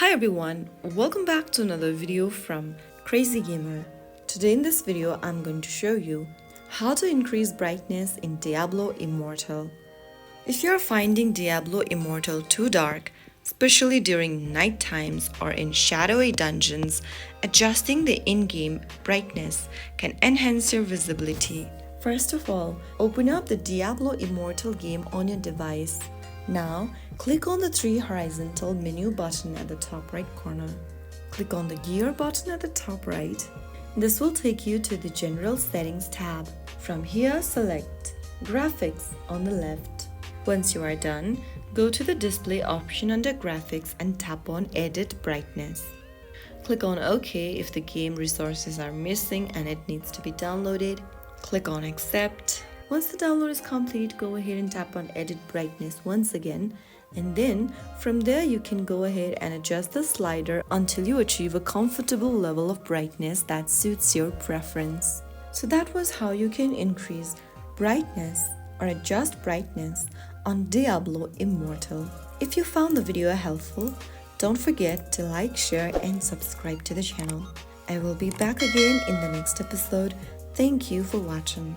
Hi everyone, welcome back to another video from Crazy Gamer. Today in this video I'm going to show you how to increase brightness in Diablo Immortal. If you're finding Diablo Immortal too dark, especially during night times or in shadowy dungeons, adjusting the in-game brightness can enhance your visibility. First of all, open up the Diablo Immortal game on your device. Now, click on the three horizontal menu button at the top right corner. Click on the gear button at the top right. This will take you to the General Settings tab. From here, select Graphics on the left. Once you are done, go to the Display option under Graphics and tap on Edit Brightness. Click on OK if the game resources are missing and it needs to be downloaded. Click on Accept. Once the download is complete, go ahead and tap on Edit Brightness once again, and then from there you can go ahead and adjust the slider until you achieve a comfortable level of brightness that suits your preference. So that was how you can increase brightness or adjust brightness on Diablo Immortal. If you found the video helpful, don't forget to like, share and subscribe to the channel. I will be back again in the next episode. Thank you for watching.